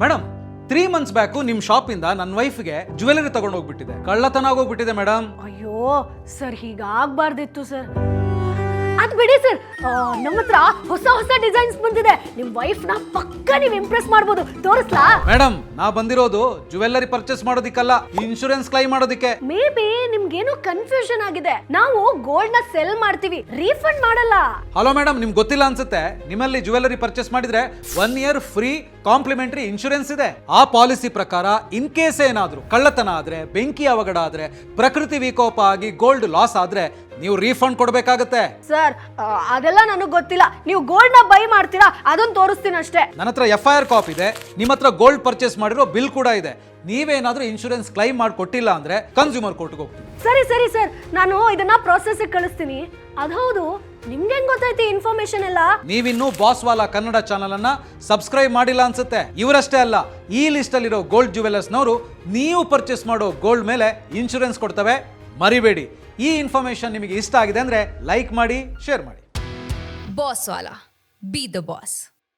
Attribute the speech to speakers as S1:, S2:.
S1: Madam 3 months back ನಿಮ್ shop ಇಂದ ನನ್ನ ವೈಫ್ಗೆ ಜ್ಯುವೆಲರಿ ತಗೊಂಡು ಹೋಗ್ಬಿಟ್ಟಿದೆ, ಕಳ್ಳತನ ಆಗೋಗ್ಬಿಟ್ಟಿದೆ ಮೇಡಮ್.
S2: ಅಯ್ಯೋ ಸರ್, ಹೀಗಾಗ್ಬಾರ್ದಿತ್ತು ಸರ್. ಅದ್ ಬಿಡಿ ಸರ್, ನಮ್ಮ ಹತ್ರ ಹೊಸ ಡಿಸೈನ್ಸ್ ಬಂದಿದೆ. ನಿಮ್ ವೈಫ್ ನ ಪಕ್ಕ ನೀವ್ ಇಂಪ್ರೆಸ್ ಮಾಡ್ಬೋದು. ತೋರಿಸ್ಲಾ?
S1: ಮೇಡಮ್, ನಾ ಬಂದಿರೋದು ಜ್ಯುವೆಲರಿ ಪರ್ಚೇಸ್ ಮಾಡೋದಿಕ್ಕಲ್ಲ, ಇನ್ಶೂರೆನ್ಸ್ ಕ್ಲೈಮ್ ಮಾಡೋದಿಕ್ಕೆ.
S2: ಮೇ ಬಿ ನಿಮ್ಗೇನೋ ಕನ್ಫ್ಯೂಷನ್ ಆಗಿದೆ. ನಾವು ಗೋಲ್ಡ್ ನ ಸೆಲ್ ಮಾಡ್ತೀವಿ, ರೀಫಂಡ್ ಮಾಡಲ್ಲ.
S1: ಹಲೋ ಮೇಡಮ್, ನಿಮ್ಗೆ ಗೊತ್ತಿಲ್ಲ ಅನ್ಸುತ್ತೆ. ನಿಮ್ಮಲ್ಲಿ ಜ್ಯುವೆಲರಿ ಪರ್ಚೇಸ್ ಮಾಡಿದ್ರೆ 1 year ಫ್ರೀ ಕಾಂಪ್ಲಿಮೆಂಟರಿ ಇನ್ಶೂರೆನ್ಸ್ ಇದೆ. ಆ ಪಾಲಿಸಿ ಪ್ರಕಾರ ಇನ್ ಕೇಸ್ ಏನಾದ್ರೂ ಕಳ್ಳತನ ಆದ್ರೆ, ಬೆಂಕಿ ಅವಘಡ ಆದ್ರೆ, ಪ್ರಕೃತಿ ವಿಕೋಪ ಆಗಿ ಗೋಲ್ಡ್ ಲಾಸ್ ಆದ್ರೆ ನೀವು ರೀಫಂಡ್ ಕೊಡ್ಬೇಕಾಗತ್ತೆ.
S2: ಸರ್, ಅದೆಲ್ಲ ನನಗೆ ಗೊತ್ತಿಲ್ಲ. ನೀವು ಗೋಲ್ಡ್ ನ ಬೈ ಮಾಡ್ತೀರಾ, ಅದನ್ನ ತೋರಿಸ್ತೀನಿ ಅಷ್ಟೇ.
S1: ನನ್ನ ಹತ್ರ FIR ಕಾಪಿ ಇದೆ, ನಿಮ್ಮ ಹತ್ರ ಗೋಲ್ಡ್ ಪರ್ಚೇಸ್ ಮಾಡಿರೋ ಬಿಲ್ ಕೂಡ ಇದೆ. ನೀವೇನಾದ್ರೂ ಇನ್ಶೂರೆನ್ಸ್ ಕ್ಲೈಮ್ ಮಾಡಿ ಕೊಟ್ಟಿಲ್ಲ ಅಂದ್ರೆ ಕನ್ಸ್ಯೂಮರ್ ಕೋರ್ಟ್ಗೆ ಹೋಗ್ತೀನಿ.
S2: ಸರಿ ಸರ್, ನಾನು ಇದನ್ನ ಪ್ರೊಸೆಸ್ ಕಳಿಸ್ತೀನಿ. ಅದೌದು, ನಿಮ್ಗೆ ಹೆಂಗ್ ಗೊತ್ತೈತಿ ಇನ್ಫಾರ್ಮೇಶನ್ ಎಲ್ಲ?
S1: ನೀವಿನ್ನೂ ಬಾಸ್ ವಾಲಾ ಕನ್ನಡ ಚಾನಲ್ ಅನ್ನ ಸಬ್ಸ್ಕ್ರೈಬ್ ಮಾಡಿಲ್ಲ ಅನ್ಸುತ್ತೆ. ಇವರಷ್ಟೇ ಅಲ್ಲ, ಈ ಲಿಸ್ಟ್ ಅಲ್ಲಿರೋ ಗೋಲ್ಡ್ ಜ್ಯುವೆಲರ್ಸ್ ನವರು ನೀವು ಪರ್ಚೇಸ್ ಮಾಡೋ ಗೋಲ್ಡ್ ಮೇಲೆ ಇನ್ಶೂರೆನ್ಸ್ ಕೊಡ್ತವೆ. ಮರಿಬೇಡಿ. ಈ ಇನ್ಫಾರ್ಮೇಶನ್ ನಿಮಗೆ ಇಷ್ಟ ಆಗಿದೆ ಅಂದ್ರೆ ಲೈಕ್ ಮಾಡಿ, ಶೇರ್ ಮಾಡಿ.
S3: Boss Vala, B the boss.